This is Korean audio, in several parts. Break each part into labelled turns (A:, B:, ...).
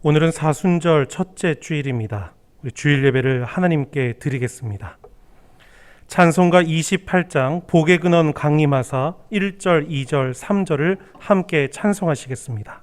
A: 오늘은 사순절 첫째 주일입니다. 우리 주일 예배를 하나님께 드리겠습니다. 찬송가 28장 복의 근원 강림하사 1절, 2절, 3절을 함께 찬송하시겠습니다.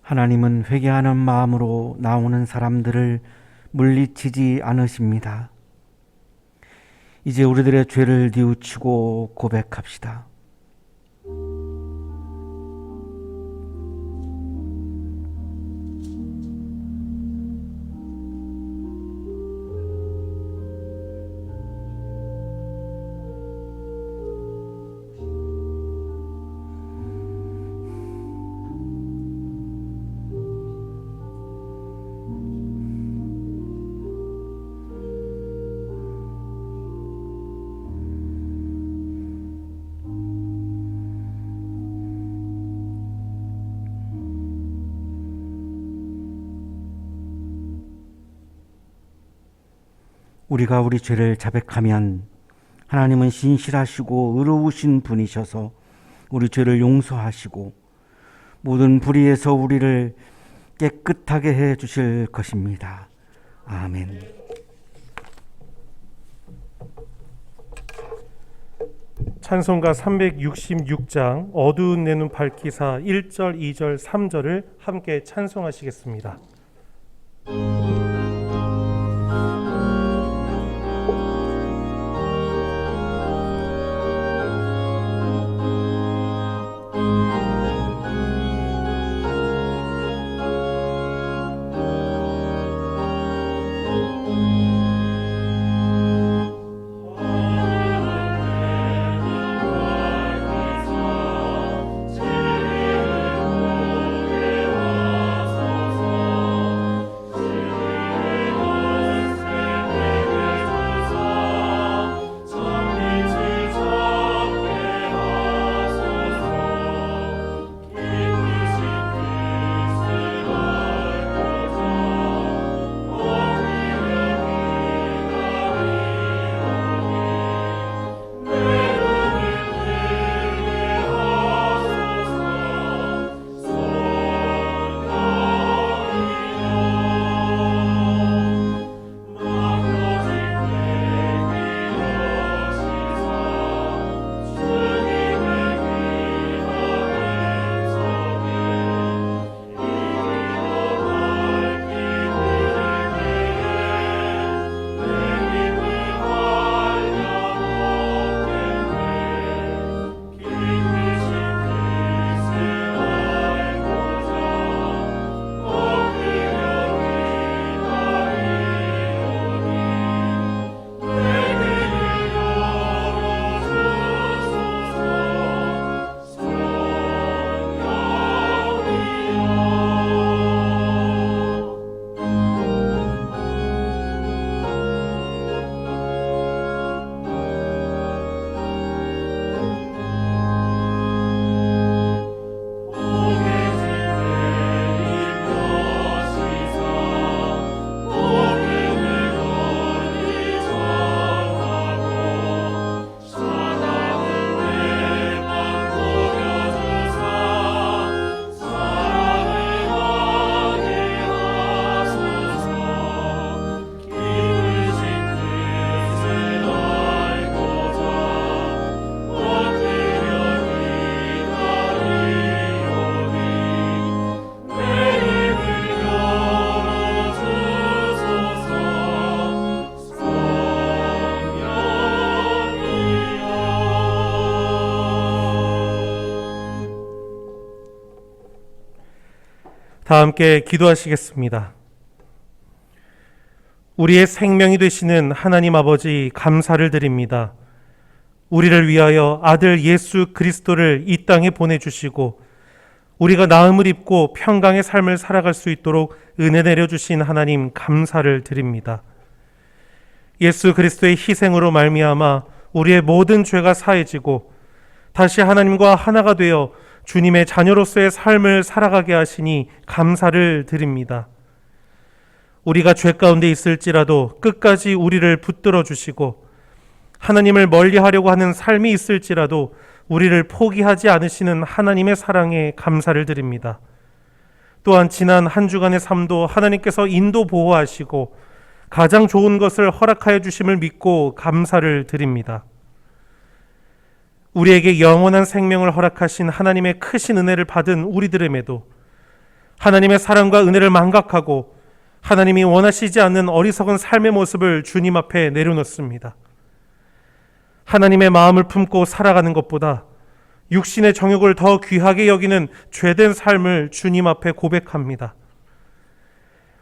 B: 하나님은 회개하는 마음으로 나오는 사람들을 물리치지 않으십니다. 이제 우리들의 죄를 뉘우치고 고백합시다. 우리가 우리 죄를 자백하면 하나님은 신실하시고 의로우신 분이셔서 우리 죄를 용서하시고 모든 불의에서 우리를 깨끗하게 해 주실 것입니다. 아멘.
A: 찬송가 366장 어두운 내 눈 밝히사 1절, 2절, 3절을 함께 찬송하시겠습니다. 다 함께 기도하시겠습니다. 우리의 생명이 되시는 하나님 아버지, 감사를 드립니다. 우리를 위하여 아들 예수 그리스도를 이 땅에 보내주시고 우리가 나음을 입고 평강의 삶을 살아갈 수 있도록 은혜 내려주신 하나님, 감사를 드립니다. 예수 그리스도의 희생으로 말미암아 우리의 모든 죄가 사해지고 다시 하나님과 하나가 되어 주님의 자녀로서의 삶을 살아가게 하시니 감사를 드립니다. 우리가 죄 가운데 있을지라도 끝까지 우리를 붙들어 주시고 하나님을 멀리하려고 하는 삶이 있을지라도 우리를 포기하지 않으시는 하나님의 사랑에 감사를 드립니다. 또한 지난 한 주간의 삶도 하나님께서 인도 보호하시고 가장 좋은 것을 허락하여 주심을 믿고 감사를 드립니다. 우리에게 영원한 생명을 허락하신 하나님의 크신 은혜를 받은 우리들에게도 하나님의 사랑과 은혜를 망각하고 하나님이 원하시지 않는 어리석은 삶의 모습을 주님 앞에 내려놓습니다. 하나님의 마음을 품고 살아가는 것보다 육신의 정욕을 더 귀하게 여기는 죄된 삶을 주님 앞에 고백합니다.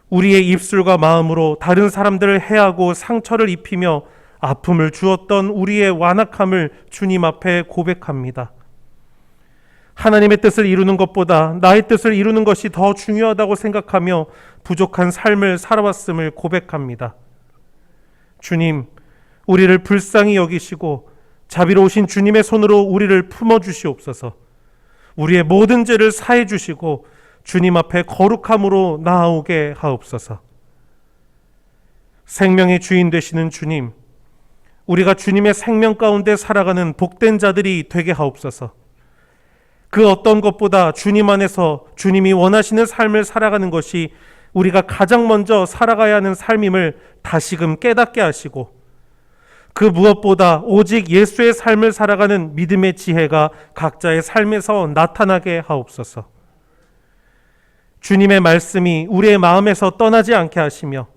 A: 우리의 입술과 마음으로 다른 사람들을 해하고 상처를 입히며 아픔을 주었던 우리의 완악함을 주님 앞에 고백합니다. 하나님의 뜻을 이루는 것보다 나의 뜻을 이루는 것이 더 중요하다고 생각하며 부족한 삶을 살아왔음을 고백합니다. 주님, 우리를 불쌍히 여기시고 자비로우신 주님의 손으로 우리를 품어주시옵소서. 우리의 모든 죄를 사해 주시고 주님 앞에 거룩함으로 나아오게 하옵소서. 생명의 주인 되시는 주님, 우리가 주님의 생명 가운데 살아가는 복된 자들이 되게 하옵소서. 그 어떤 것보다 주님 안에서 주님이 원하시는 삶을 살아가는 것이 우리가 가장 먼저 살아가야 하는 삶임을 다시금 깨닫게 하시고 그 무엇보다 오직 예수의 삶을 살아가는 믿음의 지혜가 각자의 삶에서 나타나게 하옵소서. 주님의 말씀이 우리의 마음에서 떠나지 않게 하시며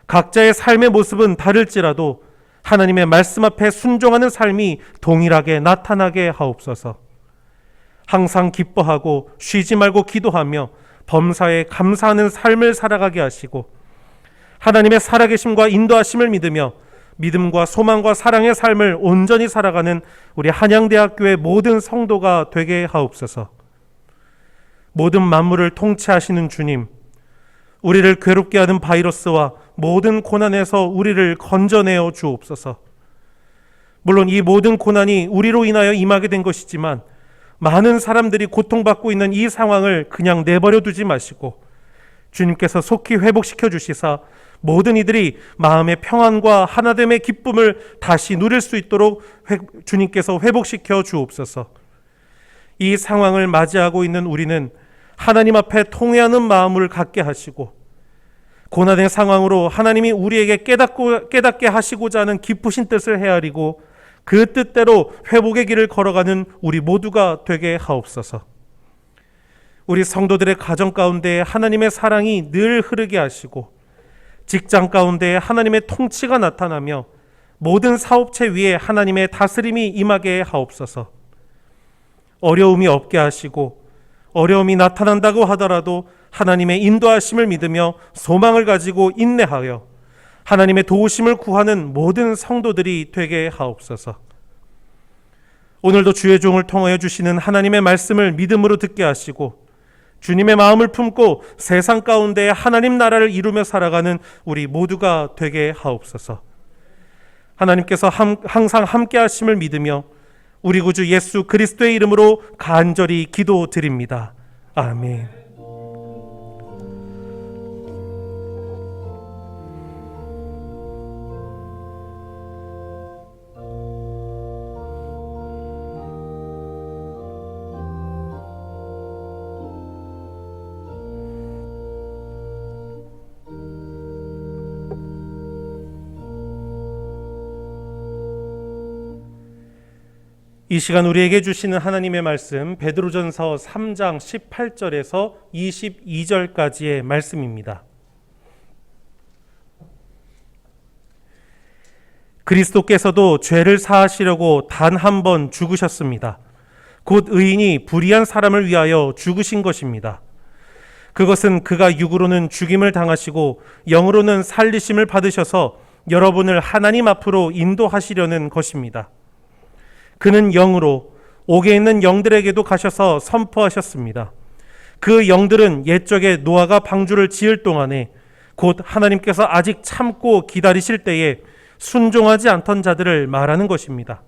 A: 각자의 삶의 모습은 다를지라도 하나님의 말씀 앞에 순종하는 삶이 동일하게 나타나게 하옵소서. 항상 기뻐하고 쉬지 말고 기도하며 범사에 감사하는 삶을 살아가게 하시고 하나님의 살아계심과 인도하심을 믿으며 믿음과 소망과 사랑의 삶을 온전히 살아가는 우리 한양대학교의 모든 성도가 되게 하옵소서. 모든 만물을 통치하시는 주님, 우리를 괴롭게 하는 바이러스와 모든 고난에서 우리를 건져내어 주옵소서. 물론 이 모든 고난이 우리로 인하여 임하게 된 것이지만 많은 사람들이 고통받고 있는 이 상황을 그냥 내버려 두지 마시고 주님께서 속히 회복시켜 주시사 모든 이들이 마음의 평안과 하나됨의 기쁨을 다시 누릴 수 있도록 주님께서 회복시켜 주옵소서. 이 상황을 맞이하고 있는 우리는 하나님 앞에 통회하는 마음을 갖게 하시고 고난의 상황으로 하나님이 우리에게 깨닫게 하시고자 하는 깊으신 뜻을 헤아리고 그 뜻대로 회복의 길을 걸어가는 우리 모두가 되게 하옵소서. 우리 성도들의 가정 가운데 하나님의 사랑이 늘 흐르게 하시고 직장 가운데 하나님의 통치가 나타나며 모든 사업체 위에 하나님의 다스림이 임하게 하옵소서. 어려움이 없게 하시고 어려움이 나타난다고 하더라도 하나님의 인도하심을 믿으며 소망을 가지고 인내하여 하나님의 도우심을 구하는 모든 성도들이 되게 하옵소서. 오늘도 주의 종을 통하여 주시는 하나님의 말씀을 믿음으로 듣게 하시고 주님의 마음을 품고 세상 가운데 하나님 나라를 이루며 살아가는 우리 모두가 되게 하옵소서. 하나님께서 항상 함께 하심을 믿으며 우리 구주 예수 그리스도의 이름으로 간절히 기도드립니다. 아멘. 이 시간 우리에게 주시는 하나님의 말씀 베드로전서 3장 18절에서 22절까지의 말씀입니다. 그리스도께서도 죄를 사하시려고 단 한 번 죽으셨습니다. 곧 의인이 불의한 사람을 위하여 죽으신 것입니다. 그것은 그가 육으로는 죽임을 당하시고 영으로는 살리심을 받으셔서 여러분을 하나님 앞으로 인도하시려는 것입니다. 그는 영으로 옥에 있는 영들에게도 가셔서 선포하셨습니다. 그 영들은 옛적에 노아가 방주를 지을 동안에 곧 하나님께서 아직 참고 기다리실 때에 순종하지 않던 자들을 말하는 것입니다.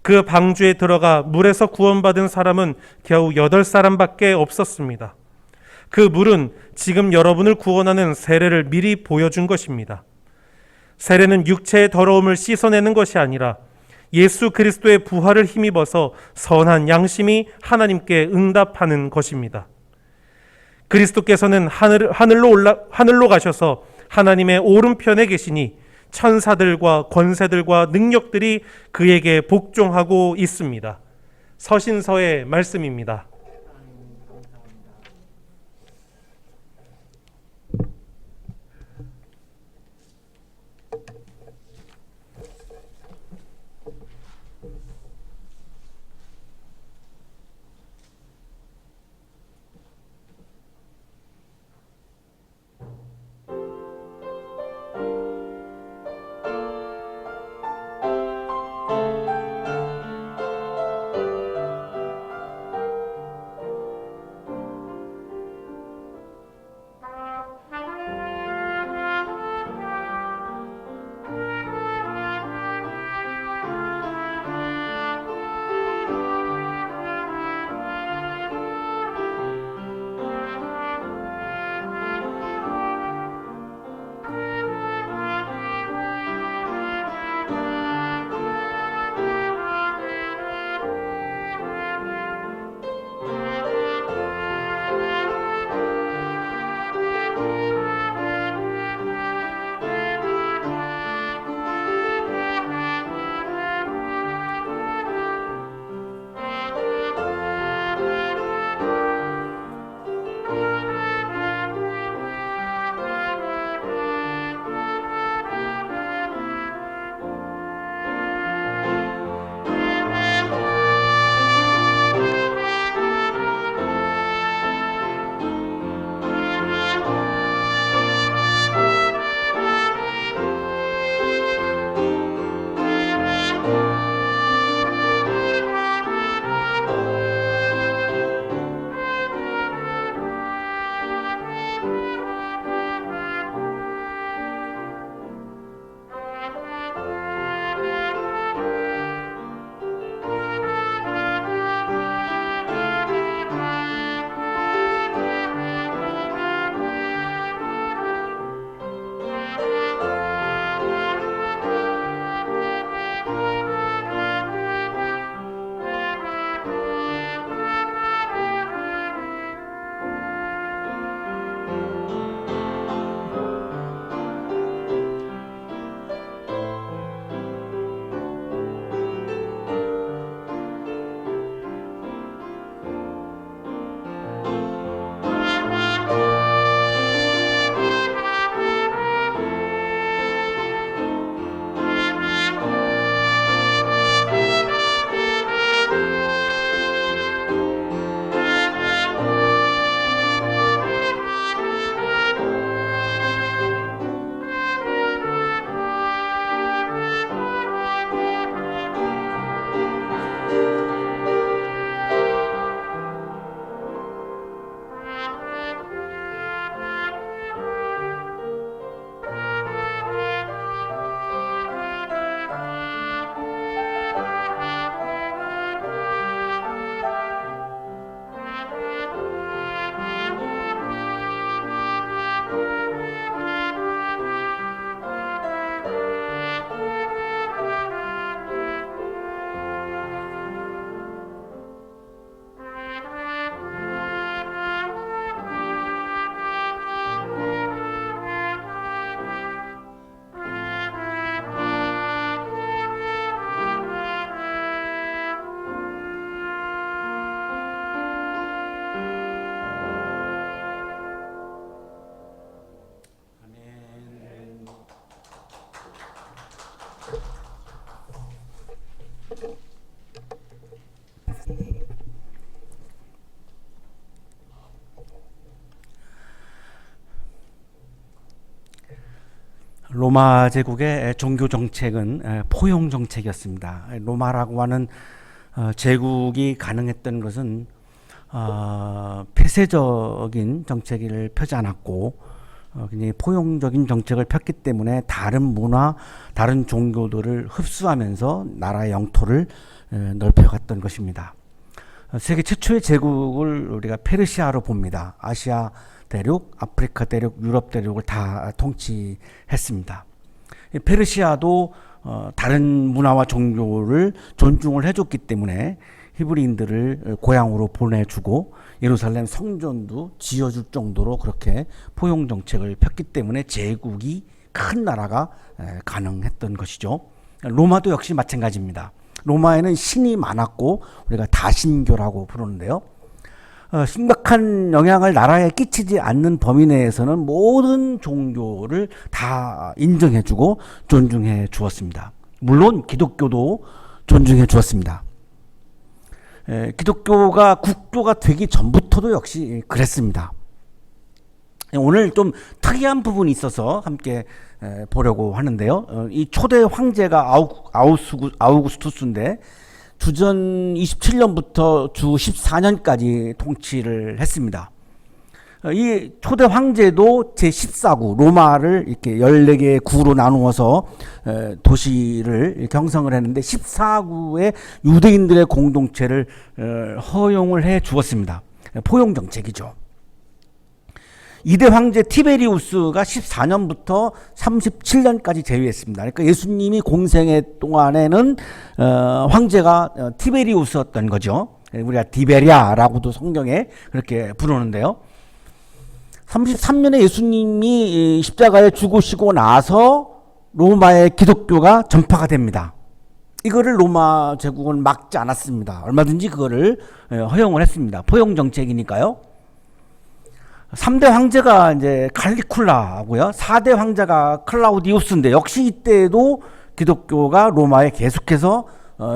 A: 그 방주에 들어가 물에서 구원받은 사람은 겨우 8사람밖에 없었습니다. 그 물은 지금 여러분을 구원하는 세례를 미리 보여준 것입니다. 세례는 육체의 더러움을 씻어내는 것이 아니라 예수 그리스도의 부활을 힘입어서 선한 양심이 하나님께 응답하는 것입니다. 그리스도께서는 하늘로 가셔서 하나님의 오른편에 계시니 천사들과 권세들과 능력들이 그에게 복종하고 있습니다. 서신서의 말씀입니다.
B: 로마 제국의 종교 정책은 포용 정책이었습니다. 로마라고 하는 제국이 가능했던 것은 폐쇄적인 정책을 펴지 않았고 굉장히 포용적인 정책을 폈기 때문에 다른 문화, 다른 종교들을 흡수하면서 나라의 영토를 넓혀갔던 것입니다. 세계 최초의 제국을 우리가 페르시아로 봅니다. 아시아 대륙, 아프리카 대륙, 유럽 대륙을 다 통치했습니다. 페르시아도 다른 문화와 종교를 존중을 해줬기 때문에 히브리인들을 고향으로 보내주고 예루살렘 성전도 지어줄 정도로 그렇게 포용 정책을 폈기 때문에 제국이 큰 나라가 가능했던 것이죠. 로마도 역시 마찬가지입니다. 로마에는 신이 많았고 우리가 다신교라고 부르는데요. 심각한 영향을 나라에 끼치지 않는 범위 내에서는 모든 종교를 다 인정해주고 존중해 주었습니다. 물론 기독교도 존중해 주었습니다. 기독교가 국교가 되기 전부터도 역시 그랬습니다. 오늘 좀 특이한 부분이 있어서 함께 보려고 하는데요. 이 초대 황제가 아우구스투스인데 주전 27년부터 주 14년까지 통치를 했습니다. 이 초대 황제도 제14구 로마를 이렇게 14개의 구로 나누어서 도시를 형성을 했는데 14구의 유대인들의 공동체를 허용을 해 주었습니다. 포용 정책이죠. 2대 황제 티베리우스가 14년부터 37년까지 재위했습니다. 그러니까 예수님이 공생애 동안에는 황제가 티베리우스였던 거죠. 우리가 디베리아라고도 성경에 그렇게 부르는데요. 33년에 예수님이 십자가에 죽으시고 나서 로마의 기독교가 전파가 됩니다. 이거를 로마 제국은 막지 않았습니다. 얼마든지 그거를 허용을 했습니다. 포용 정책이니까요. 3대 황제가 이제 칼리쿨라고요. 4대 황제가 클라우디우스인데 역시 이때도 기독교가 로마에 계속해서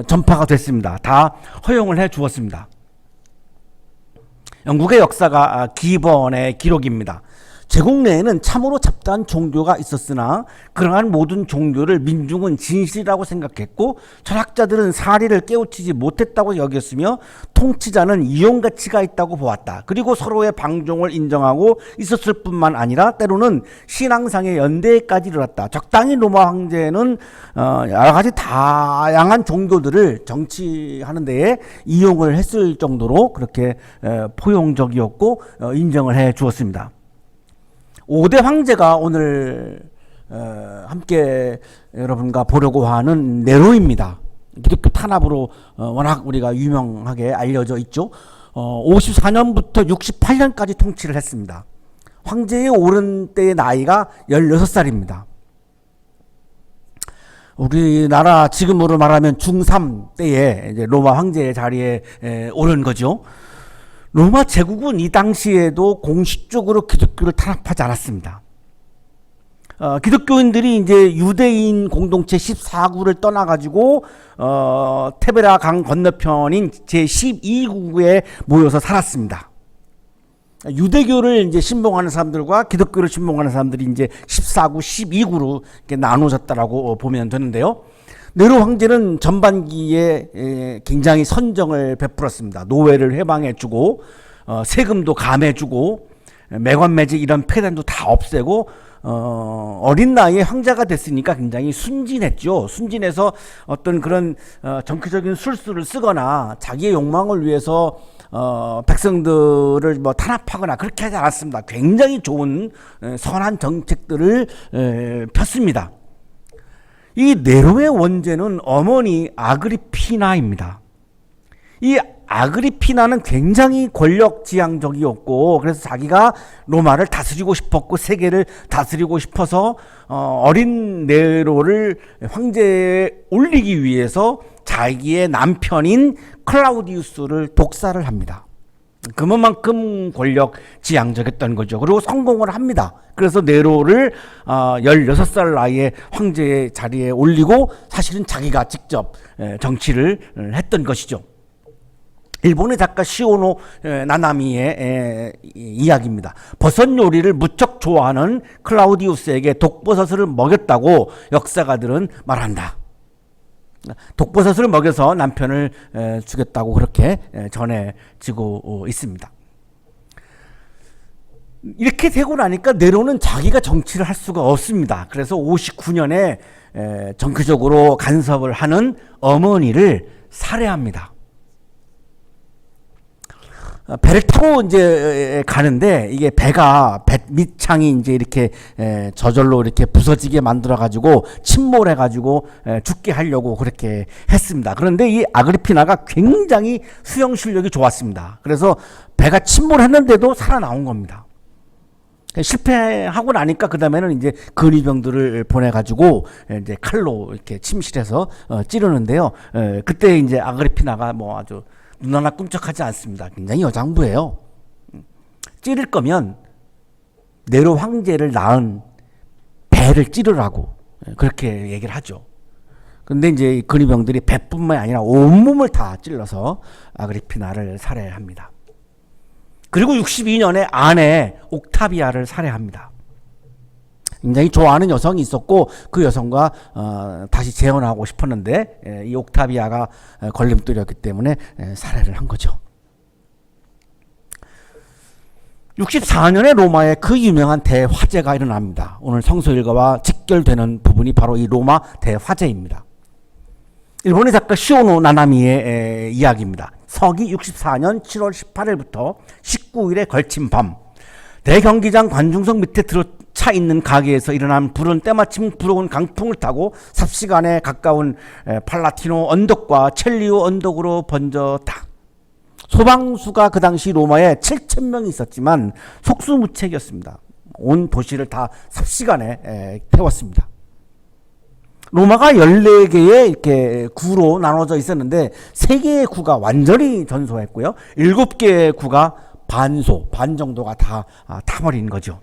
B: 전파가 됐습니다. 다 허용을 해 주었습니다. 영국의 역사가 기번의 기록입니다. 제국 내에는 참으로 잡다한 종교가 있었으나 그러한 모든 종교를 민중은 진실이라고 생각했고 철학자들은 사리를 깨우치지 못했다고 여겼으며 통치자는 이용가치가 있다고 보았다. 그리고 서로의 방종을 인정하고 있었을 뿐만 아니라 때로는 신앙상의 연대까지 이르렀다. 적당히 로마 황제는 여러 가지 다양한 종교들을 정치하는 데에 이용을 했을 정도로 그렇게 포용적이었고 인정을 해 주었습니다. 5대 황제가 오늘 함께 여러분과 보려고 하는 네로입니다. 기독교 탄압으로 워낙 우리가 유명하게 알려져 있죠. 54년부터 68년까지 통치를 했습니다. 황제에 오른 때의 나이가 16살입니다. 우리나라 지금으로 말하면 중3 때에 이제 로마 황제의 자리에 오른 거죠. 로마 제국은 이 당시에도 공식적으로 기독교를 탄압하지 않았습니다. 기독교인들이 이제 유대인 공동체 14구를 떠나가지고 테베라 강 건너편인 제12구에 모여서 살았습니다. 유대교를 이제 신봉하는 사람들과 기독교를 신봉하는 사람들이 이제 14구, 12구로 이렇게 나눠졌다라고 보면 되는데요. 네로 황제는 전반기에 굉장히 선정을 베풀었습니다. 노예를 해방해주고 세금도 감해주고 매관매직 이런 폐단도 다 없애고 어린 나이에 황제가 됐으니까 굉장히 순진했죠. 순진해서 어떤 그런 정치적인 술수를 쓰거나 자기의 욕망을 위해서 백성들을 뭐 탄압하거나 그렇게 하지 않았습니다. 굉장히 좋은 선한 정책들을 폈습니다. 이 네로의 원제는 어머니 아그리피나입니다. 이 아그리피나는 굉장히 권력지향적이었고 그래서 자기가 로마를 다스리고 싶었고 세계를 다스리고 싶어서 어린 네로를 황제에 올리기 위해서 자기의 남편인 클라우디우스를 독살을 합니다. 그만큼 권력지향적이었던 거죠. 그리고 성공을 합니다. 그래서 네로를 16살 나이에 황제의 자리에 올리고 사실은 자기가 직접 정치를 했던 것이죠. 일본의 작가 시오노 나나미의 이야기입니다. 버섯 요리를 무척 좋아하는 클라우디우스에게 독버섯을 먹였다고 역사가들은 말한다. 독버섯을 먹여서 남편을 죽였다고 그렇게 전해지고 있습니다. 이렇게 되고 나니까 네로는 자기가 정치를 할 수가 없습니다. 그래서 59년에 정기적으로 간섭을 하는 어머니를 살해합니다. 배를 타고 이제 가는데 이게 배가 배 밑창이 이제 이렇게 저절로 이렇게 부서지게 만들어 가지고 침몰해 가지고 죽게 하려고 그렇게 했습니다. 그런데 이 아그리피나가 굉장히 수영 실력이 좋았습니다. 그래서 배가 침몰했는데도 살아나온 겁니다. 실패하고 나니까 그 다음에는 이제 근위병들을 보내 가지고 이제 칼로 이렇게 침실해서 찌르는데요. 그때 이제 아그리피나가 뭐 아주 눈 하나 꿈쩍하지 않습니다. 굉장히 여장부예요. 찌를 거면 네로 황제를 낳은 배를 찌르라고 그렇게 얘기를 하죠. 근데 이제 근위병들이 배뿐만 아니라 온몸을 다 찔러서 아그리피나를 살해합니다. 그리고 62년에 아내 옥타비아를 살해합니다. 굉장히 좋아하는 여성이 있었고 그 여성과 다시 재혼하고 싶었는데 이 옥타비아가 걸림돌이었기 때문에 살해를 한 거죠. 64년에 로마에 그 유명한 대화재가 일어납니다. 오늘 성서일가와 직결되는 부분이 바로 이 로마 대화재입니다. 일본의 작가 시오노 나나미의 이야기입니다. 서기 64년 7월 18일부터 19일에 걸친 밤, 대경기장 관중석 밑에 들어차 있는 가게에서 일어난 불은 때마침 불어온 강풍을 타고 삽시간에 가까운 팔라티노 언덕과 첼리오 언덕으로 번졌다. 소방수가 그 당시 로마에 7,000명이 있었지만 속수무책이었습니다. 온 도시를 다 삽시간에 태웠습니다. 로마가 14개의 이렇게 구로 나눠져 있었는데 3개의 구가 완전히 전소했고요. 7개의 구가 반 정도가 다 타버린 거죠.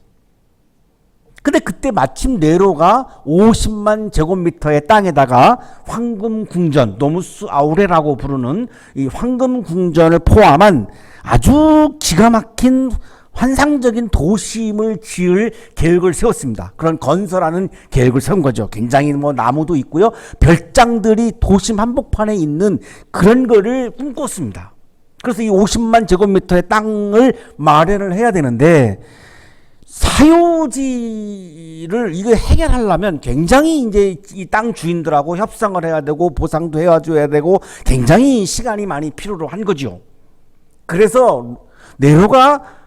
B: 근데 그때 마침 네로가 50만 제곱미터의 땅에다가 황금궁전, 노무스 아우레라고 부르는 이 황금궁전을 포함한 아주 기가 막힌 환상적인 도심을 지을 계획을 세웠습니다. 그런 건설하는 계획을 세운 거죠. 굉장히 뭐 나무도 있고요. 별장들이 도심 한복판에 있는 그런 거를 꿈꿨습니다. 그래서 이 50만 제곱미터의 땅을 마련을 해야 되는데 사유지를 이거 해결하려면 굉장히 이제 이 땅 주인들하고 협상을 해야 되고 보상도 해줘야 되고 굉장히 시간이 많이 필요로 한 거죠. 그래서 네로가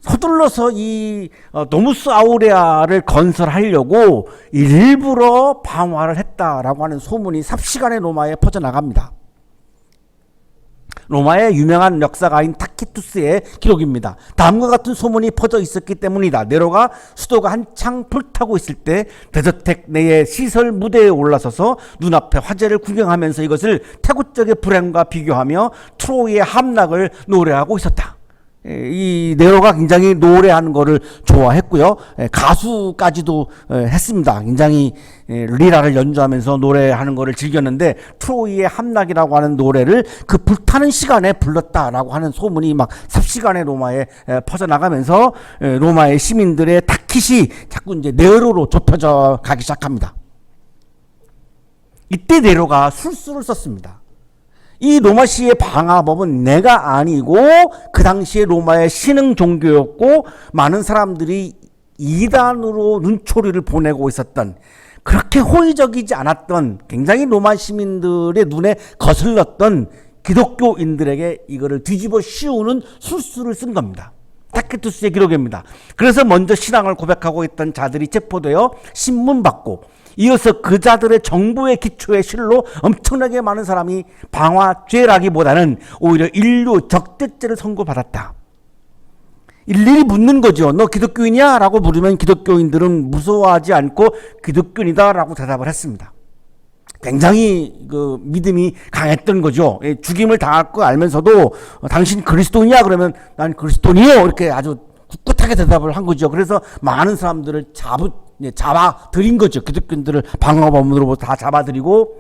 B: 서둘러서 이 노무스 아우레아를 건설하려고 일부러 방화를 했다라고 하는 소문이 삽시간에 로마에 퍼져나갑니다. 로마의 유명한 역사가인 타키투스의 기록입니다. 다음과 같은 소문이 퍼져 있었기 때문이다. 네로가 수도가 한창 불타고 있을 때 대저택 내의 시설 무대에 올라서서 눈앞에 화재를 구경하면서 이것을 태고적의 불행과 비교하며 트로이의 함락을 노래하고 있었다. 이 네로가 굉장히 노래하는 거를 좋아했고요. 가수까지도 했습니다. 굉장히 리라를 연주하면서 노래하는 거를 즐겼는데 트로이의 함락이라고 하는 노래를 그 불타는 시간에 불렀다라고 하는 소문이 막 삽시간에 로마에 퍼져나가면서 로마의 시민들의 타깃이 자꾸 이제 네로로 좁혀져 가기 시작합니다. 이때 네로가 술수를 썼습니다. 이 로마시의 방화법은 내가 아니고 그 당시에 로마의 신흥 종교였고 많은 사람들이 이단으로 눈초리를 보내고 있었던 그렇게 호의적이지 않았던 굉장히 로마 시민들의 눈에 거슬렀던 기독교인들에게 이거를 뒤집어 씌우는 술수를 쓴 겁니다. 타키투스의 기록입니다. 그래서 먼저 신앙을 고백하고 있던 자들이 체포되어 신문받고 이어서 그 자들의 정보의 기초에 실로 엄청나게 많은 사람이 방화죄라기보다는 오히려 인류 적대죄를 선고받았다. 일일이 묻는 거죠. 너 기독교인이야? 라고 물으면 기독교인들은 무서워하지 않고 기독교인이다 라고 대답을 했습니다. 굉장히 그 믿음이 강했던 거죠. 죽임을 당할 거 알면서도 당신 그리스도인이야? 그러면 난 그리스도인이요. 이렇게 아주 꿋꿋하게 대답을 한 거죠. 그래서 많은 사람들을 잡아들인 거죠. 기독교인들을 방화범으로 다 잡아들이고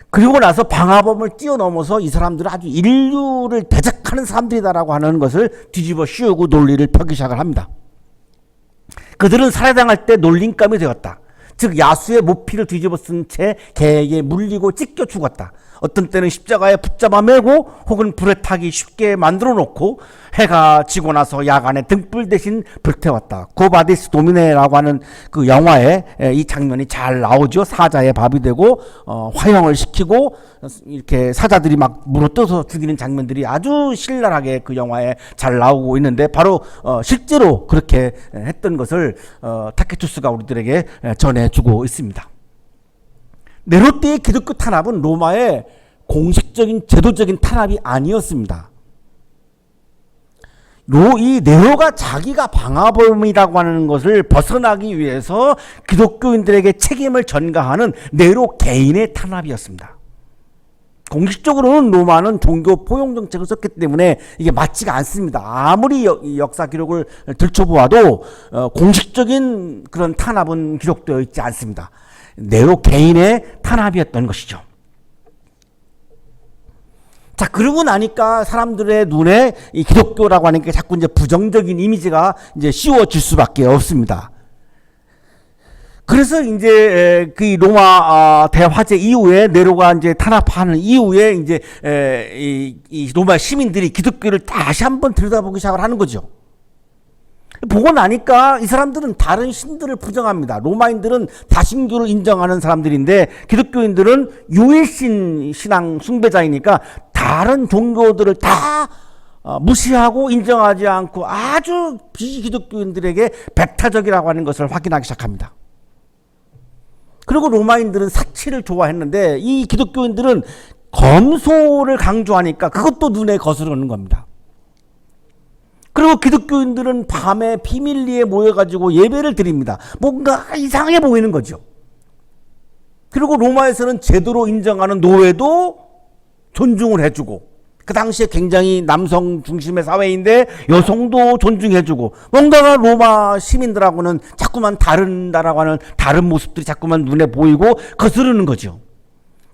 B: 그리고 나서 방화범을 뛰어넘어서 이 사람들은 아주 인류를 대적하는 사람들이다라고 하는 것을 뒤집어 씌우고 논리를 펴기 시작을 합니다. 그들은 살해당할 때 놀림감이 되었다. 즉 야수의 모피를 뒤집어 쓴 채 개에게 물리고 찢겨 죽었다. 어떤 때는 십자가에 붙잡아 매고 혹은 불에 타기 쉽게 만들어 놓고 해가 지고 나서 야간에 등불 대신 불태웠다. 고바디스 도미네라고 하는 그 영화에 이 장면이 잘 나오죠. 사자의 밥이 되고 화형을 시키고 이렇게 사자들이 막 물어뜯어서 죽이는 장면들이 아주 신랄하게 그 영화에 잘 나오고 있는데 바로 실제로 그렇게 했던 것을 타케투스가 우리들에게 전해주고 있습니다. 네로 때의 기독교 탄압은 로마의 공식적인 제도적인 탄압이 아니었습니다. 이 네로가 자기가 방화범이라고 하는 것을 벗어나기 위해서 기독교인들에게 책임을 전가하는 네로 개인의 탄압이었습니다. 공식적으로는 로마는 종교 포용 정책을 썼기 때문에 이게 맞지가 않습니다. 아무리 역사 기록을 들춰보아도 공식적인 그런 탄압은 기록되어 있지 않습니다. 네로 개인의 탄압이었던 것이죠. 자, 그러고 나니까 사람들의 눈에 이 기독교라고 하는 게 자꾸 이제 부정적인 이미지가 이제 씌워질 수밖에 없습니다. 그래서 이제 그 로마 대화제 이후에 네로가 이제 탄압하는 이후에 이제 이 로마 시민들이 기독교를 다시 한번 들여다보기 시작을 하는 거죠. 보고 나니까 이 사람들은 다른 신들을 부정합니다. 로마인들은 다신교를 인정하는 사람들인데 기독교인들은 유일신 신앙 숭배자이니까 다른 종교들을 다 무시하고 인정하지 않고 아주 비기독교인들에게 배타적이라고 하는 것을 확인하기 시작합니다. 그리고 로마인들은 사치를 좋아했는데 이 기독교인들은 검소를 강조하니까 그것도 눈에 거스르는 겁니다. 그리고 기독교인들은 밤에 비밀리에 모여가지고 예배를 드립니다. 뭔가 이상해 보이는 거죠. 그리고 로마에서는 제도로 인정하는 노예도 존중을 해주고, 그 당시에 굉장히 남성 중심의 사회인데 여성도 존중해주고, 뭔가가 로마 시민들하고는 자꾸만 다른다라고 하는 다른 모습들이 자꾸만 눈에 보이고 거스르는 거죠.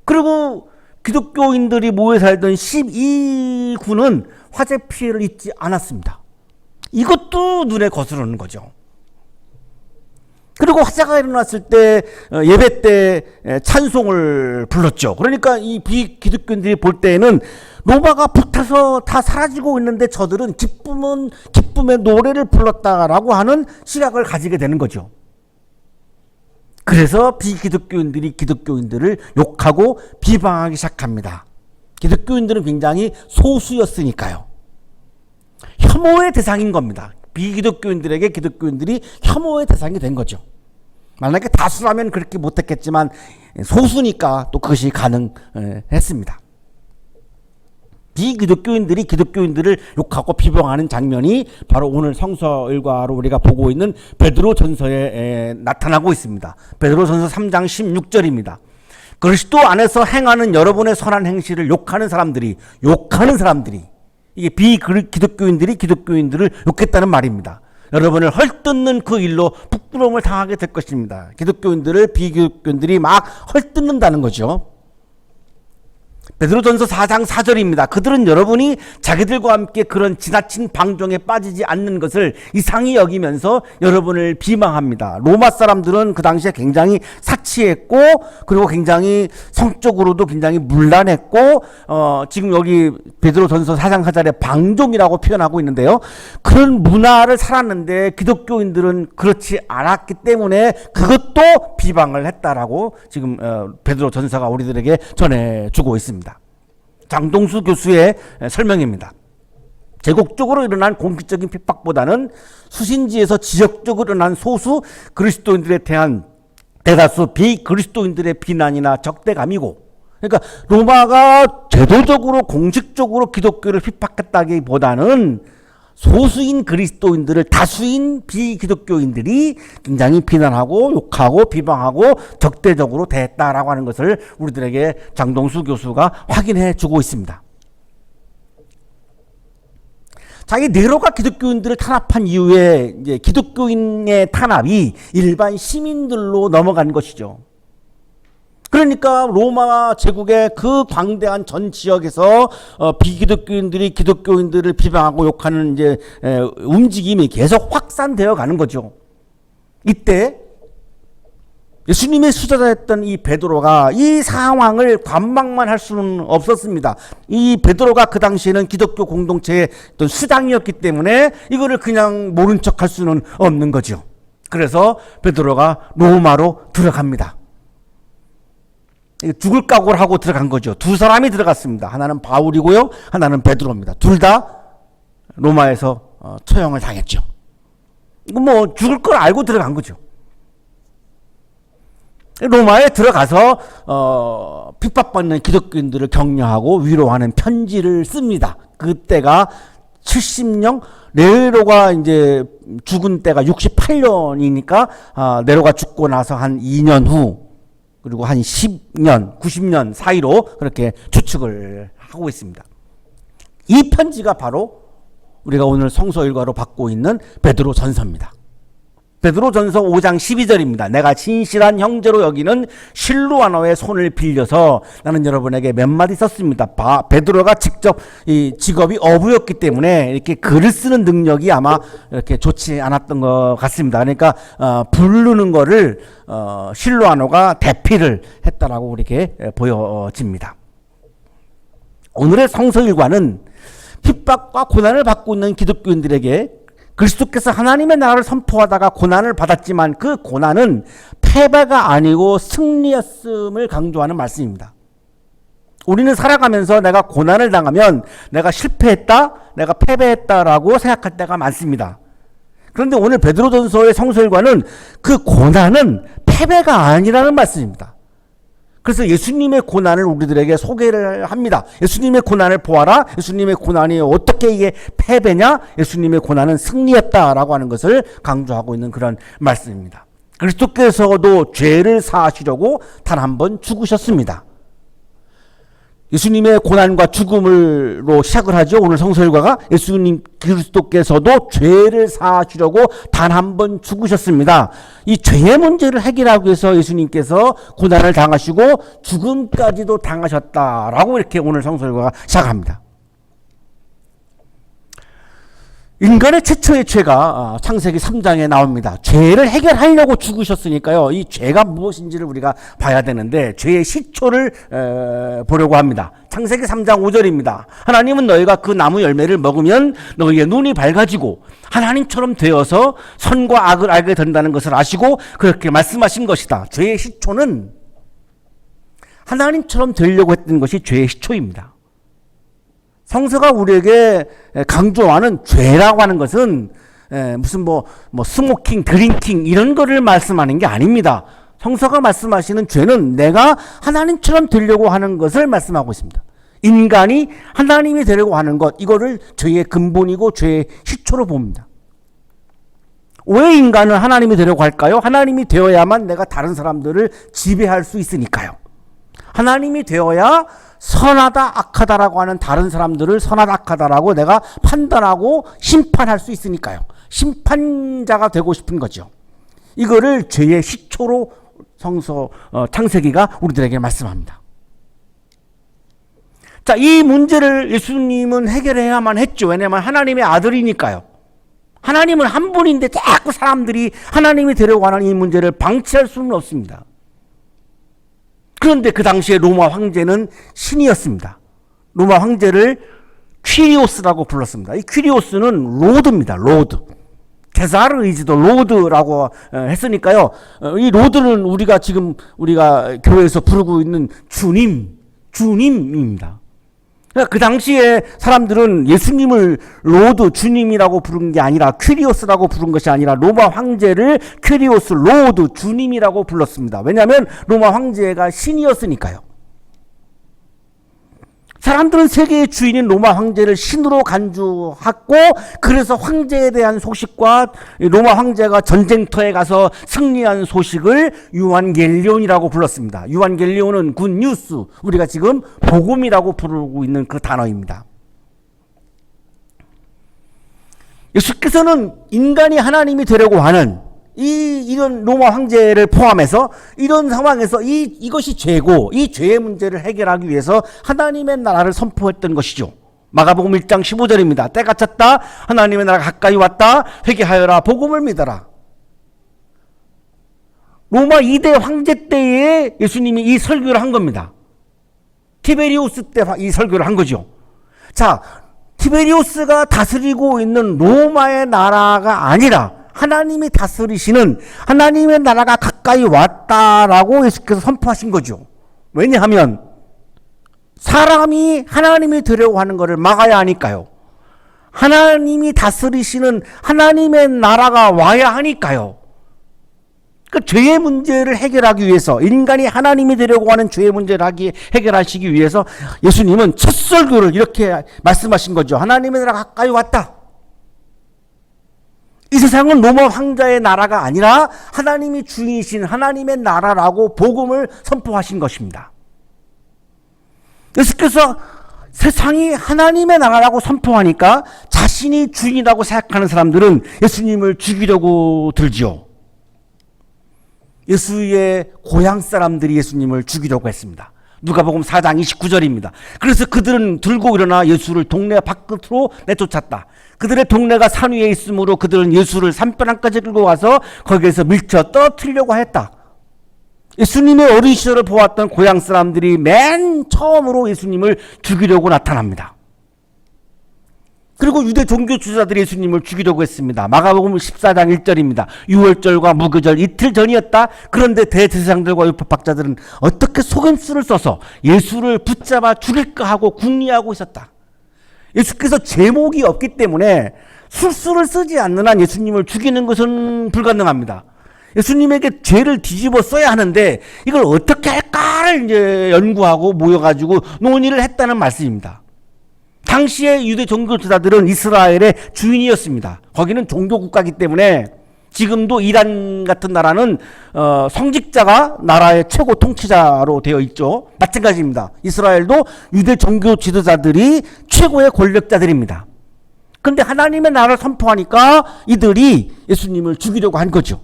B: 그리고 기독교인들이 모여 살던 12구는 화재 피해를 입지 않았습니다. 이것도 눈에 거스르는 거죠. 그리고 화재가 일어났을 때 예배 때 찬송을 불렀죠. 그러니까 이 비기독교인들이 볼 때에는 로마가 불타서 다 사라지고 있는데 저들은 기쁨의 노래를 불렀다라고 하는 시각을 가지게 되는 거죠. 그래서 비기독교인들이 기독교인들을 욕하고 비방하기 시작합니다. 기독교인들은 굉장히 소수였으니까요. 혐오의 대상인 겁니다. 비기독교인들에게 기독교인들이 혐오의 대상이 된 거죠. 만약에 다수라면 그렇게 못했겠지만 소수니까 또 그것이 가능했습니다. 비기독교인들이 기독교인들을 욕하고 비방하는 장면이 바로 오늘 성서 일과로 우리가 보고 있는 베드로전서에 나타나고 있습니다. 베드로전서 3장 16절입니다. 그리스도 안에서 행하는 여러분의 선한 행실을 욕하는 사람들이 이게 비기독교인들이 기독교인들을 욕했다는 말입니다. 여러분을 헐뜯는 그 일로 부끄러움을 당하게 될 것입니다. 기독교인들을 비기독교인들이 막 헐뜯는다는 거죠. 베드로전서 4장 4절입니다. 그들은 여러분이 자기들과 함께 그런 지나친 방종에 빠지지 않는 것을 이상히 여기면서 여러분을 비방합니다. 로마 사람들은 그 당시에 굉장히 사치했고, 그리고 굉장히 성적으로도 굉장히 문란했고, 지금 여기 베드로전서 4장 4절에 방종이라고 표현하고 있는데요. 그런 문화를 살았는데 기독교인들은 그렇지 않았기 때문에 그것도 비방을 했다라고 지금 베드로전서가 우리들에게 전해주고 있습니다. 장동수 교수의 설명입니다. 제국적으로 일어난 공식적인 핍박보다는 수신지에서 지역적으로 일어난 소수 그리스도인들에 대한 대다수 비그리스도인들의 비난이나 적대감이고, 그러니까 로마가 제도적으로 공식적으로 기독교를 핍박했다기보다는 소수인 그리스도인들을 다수인 비기독교인들이 굉장히 비난하고 욕하고 비방하고 적대적으로 대했다라고 하는 것을 우리들에게 장동수 교수가 확인해 주고 있습니다. 자기 네로가 기독교인들을 탄압한 이후에 이제 기독교인의 탄압이 일반 시민들로 넘어간 것이죠. 그러니까 로마 제국의 그 광대한 전 지역에서 비기독교인들이 기독교인들을 비방하고 욕하는 이제 움직임이 계속 확산되어 가는 거죠. 이때 예수님의 수제자였던 이 베드로가 이 상황을 관망만 할 수는 없었습니다. 이 베드로가 그 당시에는 기독교 공동체의 어떤 수장이었기 때문에 이거를 그냥 모른 척할 수는 없는 거죠. 그래서 베드로가 로마로 들어갑니다. 죽을 각오를 하고 들어간 거죠. 두 사람이 들어갔습니다. 하나는 바울이고요, 하나는 베드로입니다. 둘 다 로마에서 처형을 당했죠. 뭐 죽을 걸 알고 들어간 거죠. 로마에 들어가서 핍박받는 기독교인들을 격려하고 위로하는 편지를 씁니다. 그때가 70년, 네로가 이제 죽은 때가 68년이니까 네로가 죽고 나서 한 2년 후, 그리고 한 10년, 90년 사이로 그렇게 추측을 하고 있습니다. 이 편지가 바로 우리가 오늘 성서 일과로 받고 있는 베드로 전서입니다. 베드로 전서 5장 12절입니다. 내가 진실한 형제로 여기는 실루아노의 손을 빌려서 나는 여러분에게 몇 마디 썼습니다. 베드로가 직접 이 직업이 어부였기 때문에 이렇게 글을 쓰는 능력이 아마 이렇게 좋지 않았던 것 같습니다. 그러니까 부르는 거를 실루아노가 대피를 했다라고 이렇게 보여집니다. 오늘의 성서 일과는 핍박과 고난을 받고 있는 기독교인들에게 그리스도께서 하나님의 나라를 선포하다가 고난을 받았지만 그 고난은 패배가 아니고 승리였음을 강조하는 말씀입니다. 우리는 살아가면서 내가 고난을 당하면 내가 실패했다, 내가 패배했다라고 생각할 때가 많습니다. 그런데 오늘 베드로전서의 성서일과는 그 고난은 패배가 아니라는 말씀입니다. 그래서 예수님의 고난을 우리들에게 소개를 합니다. 예수님의 고난을 보아라. 예수님의 고난이 어떻게 이게 패배냐? 예수님의 고난은 승리였다라고 하는 것을 강조하고 있는 그런 말씀입니다. 그리스도께서도 죄를 사하시려고 단 한 번 죽으셨습니다. 예수님의 고난과 죽음으로 시작을 하죠. 오늘 성서일과가 예수님 그리스도께서도 죄를 사하시려고 단 한 번 죽으셨습니다. 이 죄의 문제를 해결하기 위해서 예수님께서 고난을 당하시고 죽음까지도 당하셨다라고 이렇게 오늘 성서일과가 시작합니다. 인간의 최초의 죄가 창세기 3장에 나옵니다. 죄를 해결하려고 죽으셨으니까요. 이 죄가 무엇인지를 우리가 봐야 되는데 죄의 시초를 보려고 합니다. 창세기 3장 5절입니다. 하나님은 너희가 그 나무 열매를 먹으면 너희의 눈이 밝아지고 하나님처럼 되어서 선과 악을 알게 된다는 것을 아시고 그렇게 말씀하신 것이다. 죄의 시초는 하나님처럼 되려고 했던 것이 죄의 시초입니다. 성서가 우리에게 강조하는 죄라고 하는 것은 무슨 스모킹, 드링킹 이런 거를 말씀하는 게 아닙니다. 성서가 말씀하시는 죄는 내가 하나님처럼 되려고 하는 것을 말씀하고 있습니다. 인간이 하나님이 되려고 하는 것, 이거를 죄의 근본이고 죄의 시초로 봅니다. 왜 인간은 하나님이 되려고 할까요? 하나님이 되어야만 내가 다른 사람들을 지배할 수 있으니까요. 하나님이 되어야 선하다 악하다라고 하는 다른 사람들을 선하다 악하다라고 내가 판단하고 심판할 수 있으니까요. 심판자가 되고 싶은 거죠. 이거를 죄의 시초로 창세기가 우리들에게 말씀합니다. 자, 이 문제를 예수님은 해결해야만 했죠. 왜냐하면 하나님의 아들이니까요. 하나님은 한 분인데 자꾸 사람들이 하나님이 되려고 하는 이 문제를 방치할 수는 없습니다. 그런데 그 당시에 로마 황제는 신이었습니다. 로마 황제를 퀴리오스라고 불렀습니다. 이 퀴리오스는 로드입니다. 로드. 제사를 의지도 로드라고 했으니까요. 이 로드는 우리가 교회에서 부르고 있는 주님입니다. 그 당시에 사람들은 예수님을 로드, 주님이라고 부른 게 아니라 퀴리오스라고 부른 것이 아니라 로마 황제를 퀴리오스, 로드, 주님이라고 불렀습니다. 왜냐하면 로마 황제가 신이었으니까요. 사람들은 세계의 주인인 로마 황제를 신으로 간주하고 그래서 황제에 대한 소식과 로마 황제가 전쟁터에 가서 승리한 소식을 유한겔리온이라고 불렀습니다. 유한겔리온은 굿뉴스, 우리가 지금 복음이라고 부르고 있는 그 단어입니다. 예수께서는 인간이 하나님이 되려고 하는 이런 로마 황제를 포함해서 이런 상황에서 이것이 죄고 이 죄의 문제를 해결하기 위해서 하나님의 나라를 선포했던 것이죠. 마가복음 1장 15절입니다. 때가 찼다. 하나님의 나라가 가까이 왔다. 회개하여라. 복음을 믿어라. 로마 2대 황제 때에 예수님이 이 설교를 한 겁니다. 티베리우스 때 이 설교를 한 거죠. 자, 티베리우스가 다스리고 있는 로마의 나라가 아니라 하나님이 다스리시는 하나님의 나라가 가까이 왔다라고 예수께서 선포하신 거죠. 왜냐하면 사람이 하나님이 되려고 하는 것을 막아야 하니까요. 하나님이 다스리시는 하나님의 나라가 와야 하니까요. 그 죄의 문제를 해결하기 위해서, 인간이 하나님이 되려고 하는 죄의 문제를 해결하시기 위해서 예수님은 첫 설교를 이렇게 말씀하신 거죠. 하나님의 나라가 가까이 왔다. 이 세상은 로마 황자의 나라가 아니라 하나님이 주인이신 하나님의 나라라고 복음을 선포하신 것입니다. 예수께서 세상이 하나님의 나라라고 선포하니까 자신이 주인이라고 생각하는 사람들은 예수님을 죽이려고 들지요. 예수의 고향 사람들이 예수님을 죽이려고 했습니다. 누가복음 4장 29절입니다. 그래서 그들은 들고 일어나 예수를 동네 밖으로 내쫓았다. 그들의 동네가 산 위에 있으므로 그들은 예수를 산벼랑까지 끌고 가서 거기에서 밀쳐 떨어뜨리려고 했다. 예수님의 어린 시절을 보았던 고향 사람들이 맨 처음으로 예수님을 죽이려고 나타납니다. 그리고 유대 종교 지도자들이 예수님을 죽이려고 했습니다. 마가복음 14장 1절입니다. 유월절과 무교절 이틀 전이었다. 그런데 대제사장들과 율법학자들은 어떻게 속임수를 써서 예수를 붙잡아 죽일까 하고 궁리하고 있었다. 예수께서 제목이 없기 때문에 술수를 쓰지 않는 한 예수님을 죽이는 것은 불가능합니다. 예수님에게 죄를 뒤집어 써야 하는데 이걸 어떻게 할까를 이제 연구하고 모여가지고 논의를 했다는 말씀입니다. 당시의 유대 종교 지도자들은 이스라엘의 주인이었습니다. 거기는 종교 국가이기 때문에 지금도 이란 같은 나라는 성직자가 나라의 최고 통치자로 되어 있죠. 마찬가지입니다. 이스라엘도 유대 종교 지도자들이 최고의 권력자들입니다. 그런데 하나님의 나라를 선포하니까 이들이 예수님을 죽이려고 한 거죠.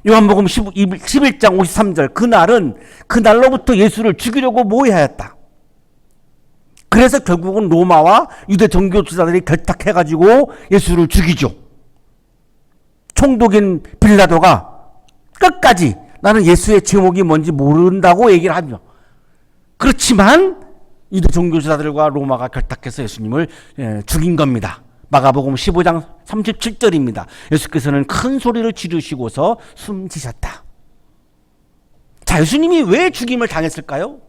B: 요한복음 11장 53절 그날로부터 예수를 죽이려고 모의하였다. 그래서 결국은 로마와 유대 종교 지도자들이 결탁해가지고 예수를 죽이죠. 총독인 빌라도가 끝까지 나는 예수의 제목이 뭔지 모른다고 얘기를 하죠. 그렇지만 유대 종교 지도자들과 로마가 결탁해서 예수님을 죽인 겁니다. 마가복음 15장 37절입니다. 예수께서는 큰 소리를 지르시고서 숨지셨다. 자, 예수님이 왜 죽임을 당했을까요?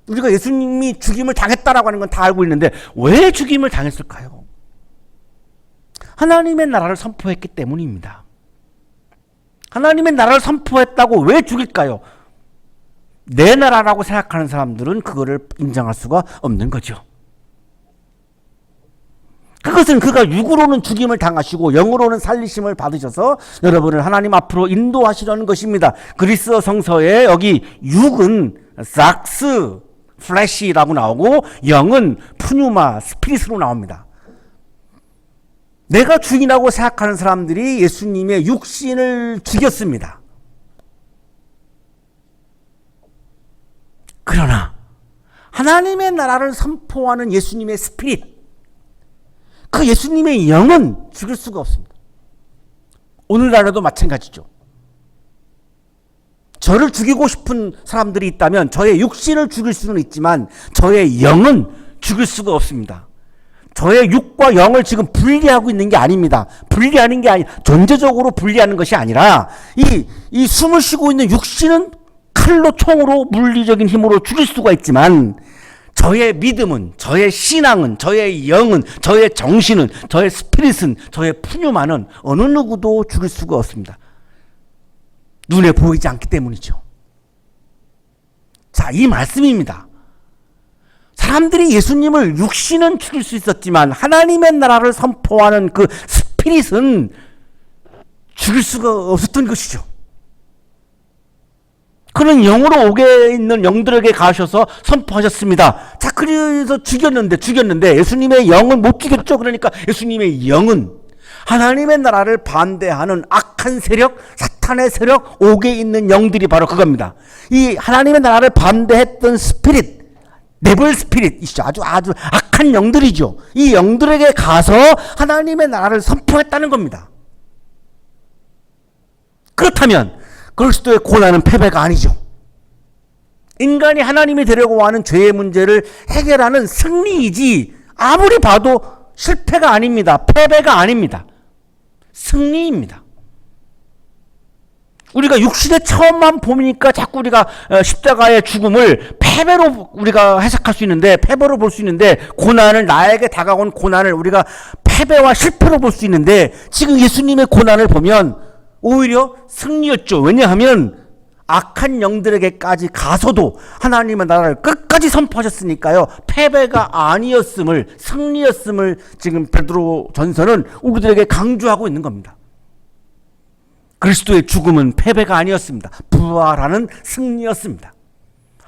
B: 우리가 예수님이 죽임을 당했다라고 하는 건 다 알고 있는데 왜 죽임을 당했을까요? 하나님의 나라를 선포했기 때문입니다. 하나님의 나라를 선포했다고 왜 죽일까요? 내 나라라고 생각하는 사람들은 그거를 인정할 수가 없는 거죠. 그것은 그가 육으로는 죽임을 당하시고 영으로는 살리심을 받으셔서 여러분을 하나님 앞으로 인도하시려는 것입니다. 그리스어 성서에 여기 육은 삭스, 플래시라고 나오고 영은 푸뉴마, 스피릿으로 나옵니다. 내가 주인이라고 생각하는 사람들이 예수님의 육신을 죽였습니다. 그러나 하나님의 나라를 선포하는 예수님의 스피릿, 그 예수님의 영은 죽일 수가 없습니다. 오늘날에도 마찬가지죠. 저를 죽이고 싶은 사람들이 있다면 저의 육신을 죽일 수는 있지만 저의 영은 죽일 수가 없습니다. 저의 육과 영을 지금 분리하고 있는 게 아닙니다. 분리하는 게 존재적으로 분리하는 것이 아니라 이 숨을 쉬고 있는 육신은 칼로 총으로 물리적인 힘으로 죽일 수가 있지만 저의 믿음은, 저의 신앙은, 저의 영은, 저의 정신은, 저의 스피릿은, 저의 푸뉴마는 어느 누구도 죽일 수가 없습니다. 눈에 보이지 않기 때문이죠. 자, 이 말씀입니다. 사람들이 예수님을 육신은 죽일 수 있었지만 하나님의 나라를 선포하는 그 스피릿은 죽일 수가 없었던 것이죠. 그는 영으로 옥에 있는 영들에게 가셔서 선포하셨습니다. 자, 그래서 죽였는데 예수님의 영은 못 죽였죠. 그러니까 예수님의 영은 하나님의 나라를 반대하는 악한 세력, 사탄의 세력, 옥에 있는 영들이 바로 그겁니다. 이 하나님의 나라를 반대했던 스피릿, 네벌 스피릿이죠. 아주 악한 영들이죠. 이 영들에게 가서 하나님의 나라를 선포했다는 겁니다. 그렇다면 그리스도의 고난은 패배가 아니죠. 인간이 하나님이 되려고 하는 죄의 문제를 해결하는 승리이지, 아무리 봐도 실패가 아닙니다. 패배가 아닙니다. 승리입니다. 우리가 육신의 처음만 보니까 자꾸 우리가 십자가의 죽음을 패배로 우리가 해석할 수 있는데, 패배로 볼 수 있는데, 고난을, 나에게 다가온 고난을 우리가 패배와 실패로 볼 수 있는데, 지금 예수님의 고난을 보면 오히려 승리였죠. 왜냐하면 악한 영들에게까지 가서도 하나님의 나라를 끝까지 선포하셨으니까요. 패배가 아니었음을, 승리였음을 지금 베드로 전서는 우리들에게 강조하고 있는 겁니다. 그리스도의 죽음은 패배가 아니었습니다. 부활하는 승리였습니다.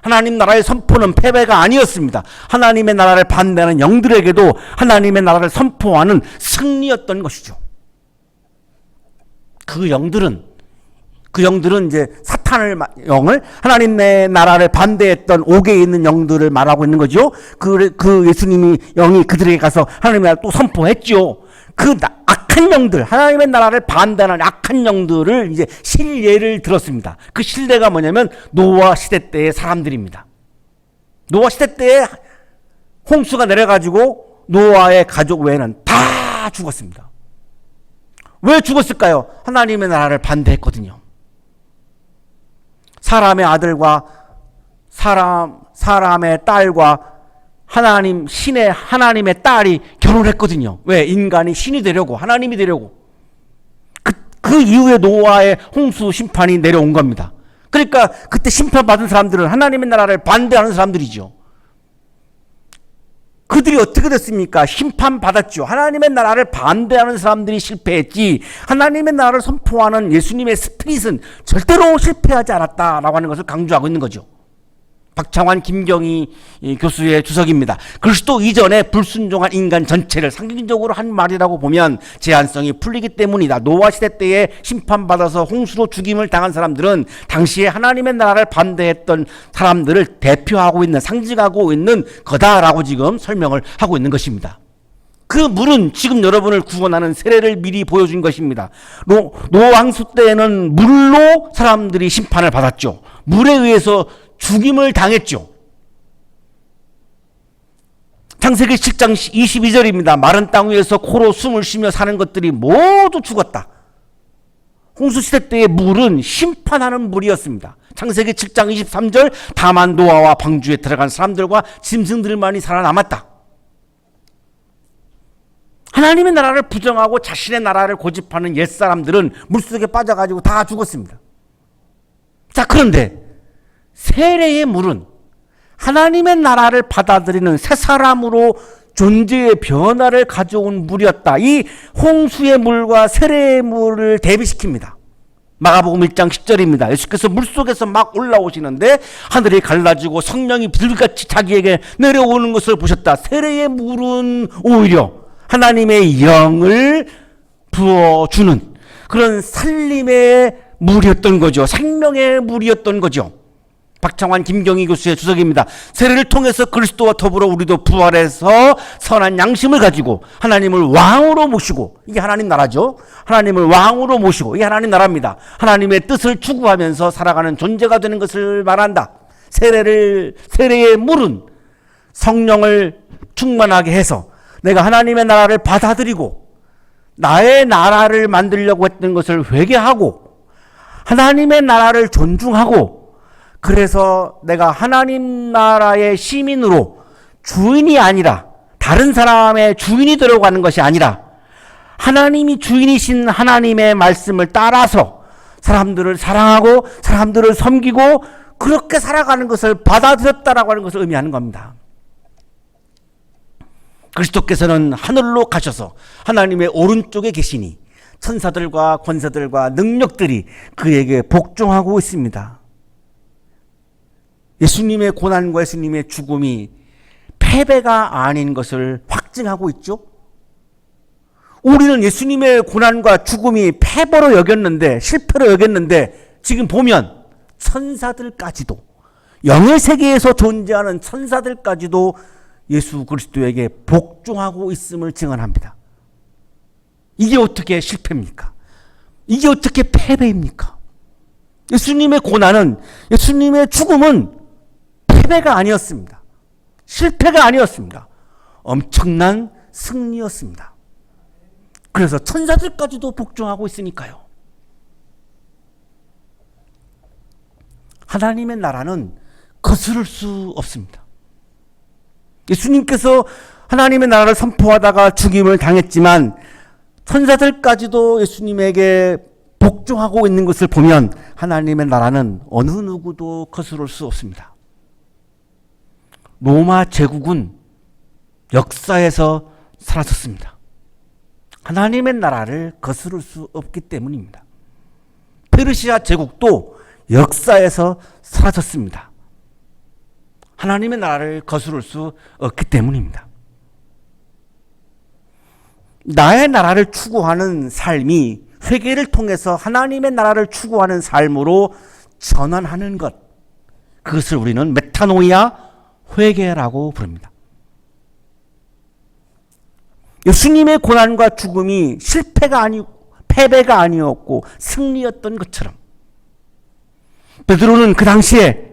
B: 하나님 나라의 선포는 패배가 아니었습니다. 하나님의 나라를 반대하는 영들에게도 하나님의 나라를 선포하는 승리였던 것이죠. 그 영들은 이제 사탄을 영을, 하나님의 나라를 반대했던 옥에 있는 영들을 말하고 있는 거죠. 그 예수님이 영이 그들에게 가서 하나님의 나라를 또 선포했죠. 그 악한 영들, 하나님의 나라를 반대하는 악한 영들을 이제 실예를 들었습니다. 그 실례가 뭐냐면 노아 시대 때의 사람들입니다. 노아 시대 때에 홍수가 내려가지고 노아의 가족 외에는 다 죽었습니다. 왜 죽었을까요? 하나님의 나라를 반대했거든요. 사람의 아들과 사람의 딸과 하나님의 딸이 결혼했거든요. 왜? 인간이 신이 되려고, 하나님이 되려고. 그 이후에 노아의 홍수 심판이 내려온 겁니다. 그러니까 그때 심판받은 사람들은 하나님의 나라를 반대하는 사람들이죠. 그들이 어떻게 됐습니까? 심판받았죠. 하나님의 나라를 반대하는 사람들이 실패했지, 하나님의 나라를 선포하는 예수님의 스피릿은 절대로 실패하지 않았다라고 하는 것을 강조하고 있는 거죠. 박창환, 김경희 교수의 주석입니다. 그리스도 이전에 불순종한 인간 전체를 상징적으로 한 말이라고 보면 제한성이 풀리기 때문이다. 노아 시대 때에 심판받아서 홍수로 죽임을 당한 사람들은 당시에 하나님의 나라를 반대했던 사람들을 대표하고 있는, 상징하고 있는 거다라고 지금 설명을 하고 있는 것입니다. 그 물은 지금 여러분을 구원하는 세례를 미리 보여준 것입니다. 노아항수 때에는 물로 사람들이 심판을 받았죠. 물에 의해서 죽임을 당했죠. 창세기 7장 22절입니다. 마른 땅 위에서 코로 숨을 쉬며 사는 것들이 모두 죽었다. 홍수시대 때의 물은 심판하는 물이었습니다. 창세기 7장 23절, 다만 노아와 방주에 들어간 사람들과 짐승들만이 살아남았다. 하나님의 나라를 부정하고 자신의 나라를 고집하는 옛사람들은 물속에 빠져가지고 다 죽었습니다. 자, 그런데 세례의 물은 하나님의 나라를 받아들이는 새 사람으로 존재의 변화를 가져온 물이었다. 이 홍수의 물과 세례의 물을 대비시킵니다. 마가복음 1장 10절입니다. 예수께서 물속에서 막 올라오시는데 하늘이 갈라지고 성령이 불같이 자기에게 내려오는 것을 보셨다. 세례의 물은 오히려 하나님의 영을 부어주는 그런 살림의 물이었던 거죠. 생명의 물이었던 거죠. 박창환, 김경희 교수의 주석입니다. 세례를 통해서 그리스도와 더불어 우리도 부활해서 선한 양심을 가지고 하나님을 왕으로 모시고, 이게 하나님 나라죠. 하나님을 왕으로 모시고, 이게 하나님 나라입니다. 하나님의 뜻을 추구하면서 살아가는 존재가 되는 것을 말한다. 세례의 물은 성령을 충만하게 해서 내가 하나님의 나라를 받아들이고 나의 나라를 만들려고 했던 것을 회개하고 하나님의 나라를 존중하고, 그래서 내가 하나님 나라의 시민으로 주인이 아니라 다른 사람의 주인이 되려고 하는 것이 아니라 하나님이 주인이신 하나님의 말씀을 따라서 사람들을 사랑하고 사람들을 섬기고 그렇게 살아가는 것을 받아들였다라고 하는 것을 의미하는 겁니다. 그리스도께서는 하늘로 가셔서 하나님의 오른쪽에 계시니 천사들과 권세들과 능력들이 그에게 복종하고 있습니다. 예수님의 고난과 예수님의 죽음이 패배가 아닌 것을 확증하고 있죠. 우리는 예수님의 고난과 죽음이 패배로 여겼는데, 실패로 여겼는데, 지금 보면 천사들까지도, 영의 세계에서 존재하는 천사들까지도 예수 그리스도에게 복종하고 있음을 증언합니다. 이게 어떻게 실패입니까? 이게 어떻게 패배입니까? 예수님의 고난은, 예수님의 죽음은 패배가 아니었습니다. 실패가 아니었습니다. 엄청난 승리였습니다. 그래서 천사들까지도 복종하고 있으니까요. 하나님의 나라는 거스를 수 없습니다. 예수님께서 하나님의 나라를 선포하다가 죽임을 당했지만 천사들까지도 예수님에게 복종하고 있는 것을 보면 하나님의 나라는 어느 누구도 거스를 수 없습니다. 로마 제국은 역사에서 사라졌습니다. 하나님의 나라를 거스를 수 없기 때문입니다. 페르시아 제국도 역사에서 사라졌습니다. 하나님의 나라를 거스를 수 없기 때문입니다. 나의 나라를 추구하는 삶이 회개를 통해서 하나님의 나라를 추구하는 삶으로 전환하는 것, 그것을 우리는 메타노이아 회개라고 부릅니다. 예수님의 고난과 죽음이 실패가 아니고 패배가 아니었고 승리였던 것처럼 베드로는 그 당시에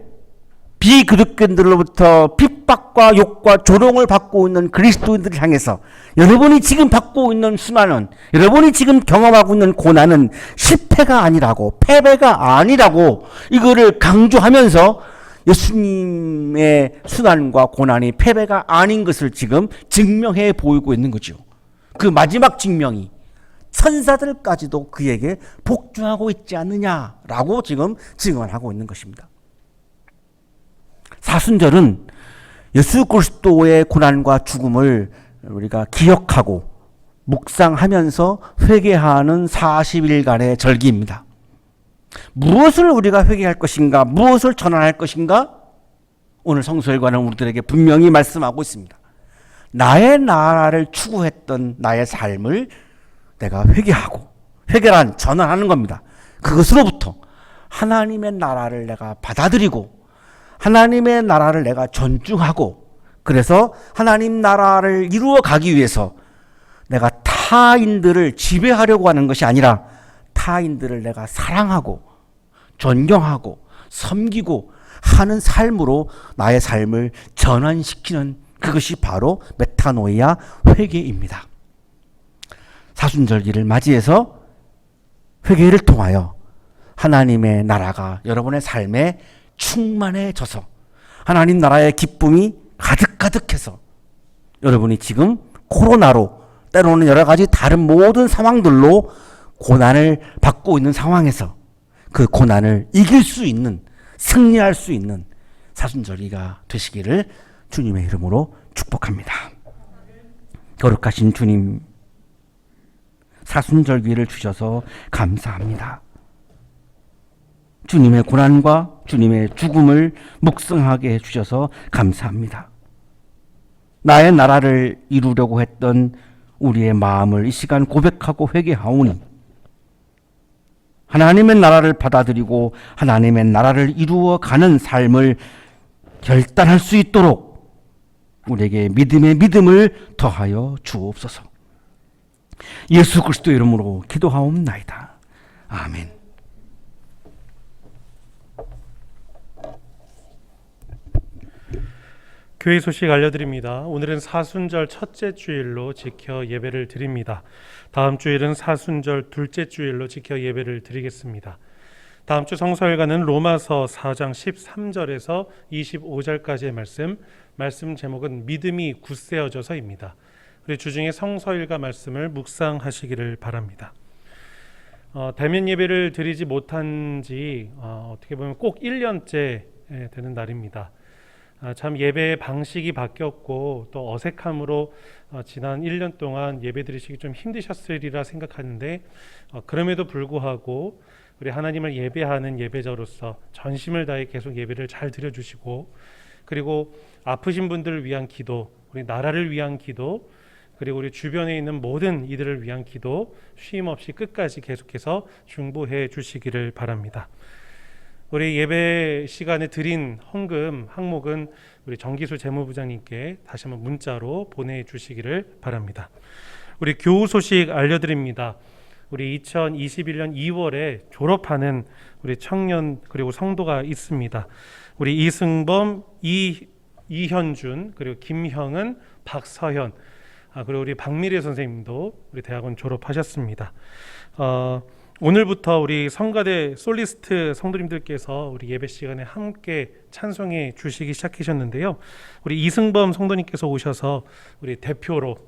B: 비그리스도인들로부터 핍박과 욕과 조롱을 받고 있는 그리스도인들을 향해서 여러분이 지금 받고 있는 수난은, 여러분이 지금 경험하고 있는 고난은 실패가 아니라고, 패배가 아니라고 이거를 강조하면서 예수님의 수난과 고난이 패배가 아닌 것을 지금 증명해 보이고 있는 거죠. 그 마지막 증명이 천사들까지도 그에게 복종하고 있지 않느냐라고 지금 증언하고 있는 것입니다. 사순절은 예수 그리스도의 고난과 죽음을 우리가 기억하고 묵상하면서 회개하는 40일간의 절기입니다. 무엇을 우리가 회개할 것인가, 무엇을 전환할 것인가? 오늘 성서일과는 우리들에게 분명히 말씀하고 있습니다. 나의 나라를 추구했던 나의 삶을 내가 회개하고, 회개란 전환하는 겁니다. 그것으로부터 하나님의 나라를 내가 받아들이고 하나님의 나라를 내가 존중하고, 그래서 하나님 나라를 이루어 가기 위해서 내가 타인들을 지배하려고 하는 것이 아니라 타인들을 내가 사랑하고 존경하고 섬기고 하는 삶으로 나의 삶을 전환시키는, 그것이 바로 메타노이아 회개입니다. 사순절기를 맞이해서 회개를 통하여 하나님의 나라가 여러분의 삶에 충만해져서 하나님 나라의 기쁨이 가득가득해서 여러분이 지금 코로나로, 때로는 여러 가지 다른 모든 상황들로 고난을 받고 있는 상황에서 그 고난을 이길 수 있는, 승리할 수 있는 사순절기가 되시기를 주님의 이름으로 축복합니다. 거룩하신 주님, 사순절기를 주셔서 감사합니다. 주님의 고난과 주님의 죽음을 묵상하게 해주셔서 감사합니다. 나의 나라를 이루려고 했던 우리의 마음을 이 시간 고백하고 회개하오니 하나님의 나라를 받아들이고 하나님의 나라를 이루어가는 삶을 결단할 수 있도록 우리에게 믿음의 믿음을 더하여 주옵소서. 예수 그리스도의 이름으로 기도하옵나이다. 아멘.
A: 교회 소식 알려드립니다. 오늘은 사순절 첫째 주일로 지켜 예배를 드립니다. 다음 주일은 사순절 둘째 주일로 지켜 예배를 드리겠습니다. 다음 주 성서일과는 로마서 4장 13절에서 25절까지의 말씀 제목은 믿음이 굳세어져서입니다. 우리 주중에 성서일과 말씀을 묵상하시기를 바랍니다. 대면 예배를 드리지 못한 지 어떻게 보면 꼭 1년째 되는 날입니다. 참 예배의 방식이 바뀌었고 또 어색함으로 지난 1년 동안 예배 드리시기 좀 힘드셨으리라 생각하는데 그럼에도 불구하고 우리 하나님을 예배하는 예배자로서 전심을 다해 계속 예배를 잘 드려주시고, 그리고 아프신 분들을 위한 기도, 우리 나라를 위한 기도, 그리고 우리 주변에 있는 모든 이들을 위한 기도 쉼 없이 끝까지 계속해서 중보해 주시기를 바랍니다. 우리 예배 시간에 드린 헌금 항목은 우리 정기수 재무부장님께 다시 한번 문자로 보내주시기를 바랍니다. 우리 교우 소식 알려드립니다. 우리 2021년 2월에 졸업하는 우리 청년 그리고 성도가 있습니다. 우리 이승범, 이현준, 그리고 김형은, 박서현, 그리고 우리 박미래 선생님도 우리 대학원 졸업하셨습니다. 오늘부터 우리 성가대 솔리스트 성도님들께서 우리 예배 시간에 함께 찬송해 주시기 시작하셨는데요. 우리 이승범 성도님께서 오셔서 우리 대표로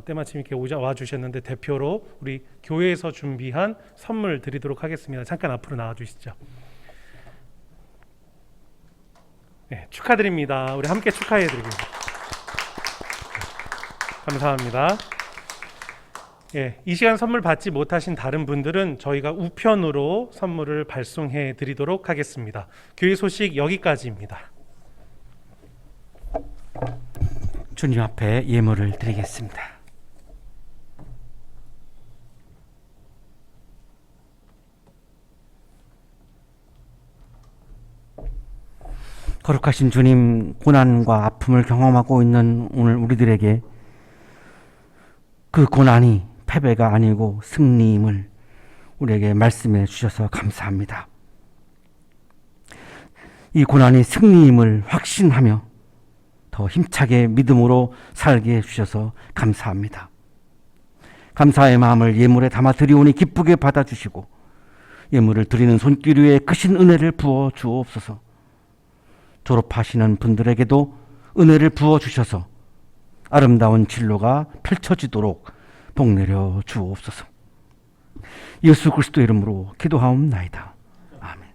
A: 때마침 이렇게 와 주셨는데 대표로 우리 교회에서 준비한 선물 드리도록 하겠습니다. 잠깐 앞으로 나와 주시죠. 네, 축하드립니다. 우리 함께 축하해 드리겠습니다. 감사합니다. 예, 이 시간 선물 받지 못하신 다른 분들은 저희가 우편으로 선물을 발송해 드리도록 하겠습니다. 교회 소식 여기까지입니다.
B: 주님 앞에 예물을 드리겠습니다. 거룩하신 주님, 고난과 아픔을 경험하고 있는 오늘 우리들에게 그 고난이 패배가 아니고 승리임을 우리에게 말씀해 주셔서 감사합니다. 이 고난이 승리임을 확신하며 더 힘차게 믿음으로 살게 해주셔서 감사합니다. 감사의 마음을 예물에 담아 드리오니 기쁘게 받아주시고 예물을 드리는 손길 위에 크신 은혜를 부어 주옵소서. 졸업하시는 분들에게도 은혜를 부어 주셔서 아름다운 진로가 펼쳐지도록 복내려 주옵소서. 예수 그리스도 이름으로 기도하옵나이다. 아멘.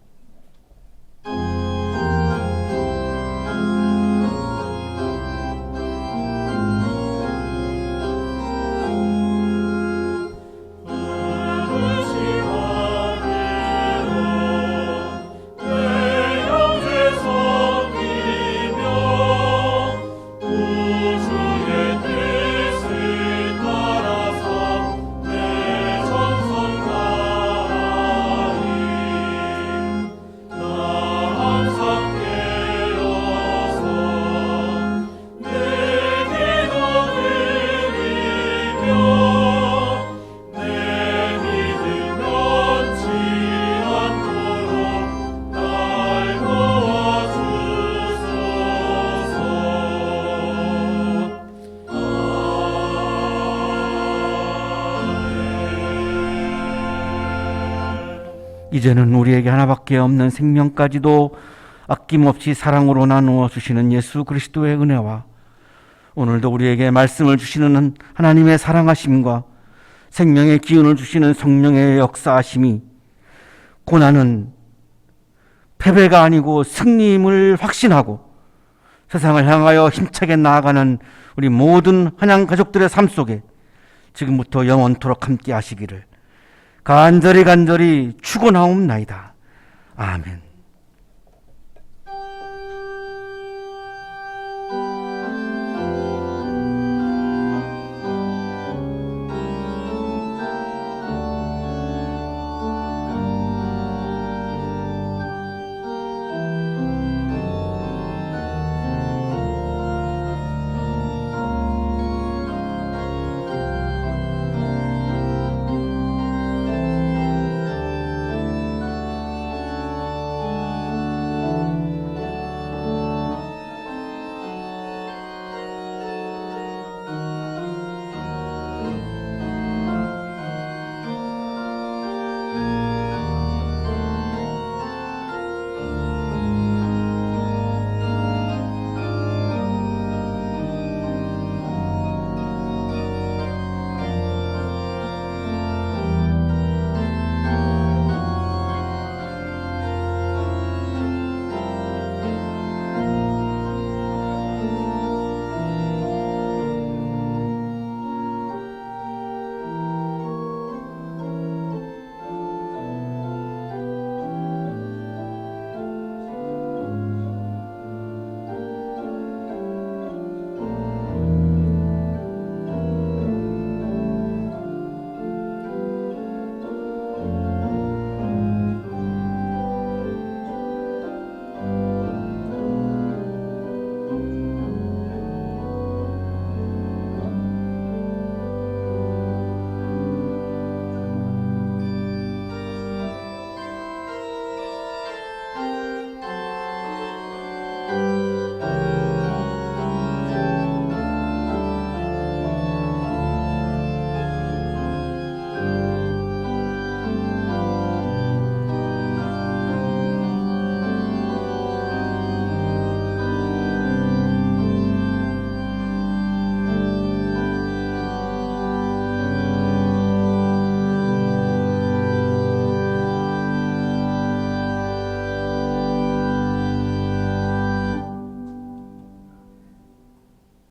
B: 이제는 우리에게 하나밖에 없는 생명까지도 아낌없이 사랑으로 나누어 주시는 예수 그리스도의 은혜와 오늘도 우리에게 말씀을 주시는 하나님의 사랑하심과 생명의 기운을 주시는 성령의 역사하심이 고난은 패배가 아니고 승리임을 확신하고 세상을 향하여 힘차게 나아가는 우리 모든 한양 가족들의 삶 속에 지금부터 영원토록 함께 하시기를 간절히 축원하옵나이다. 아멘.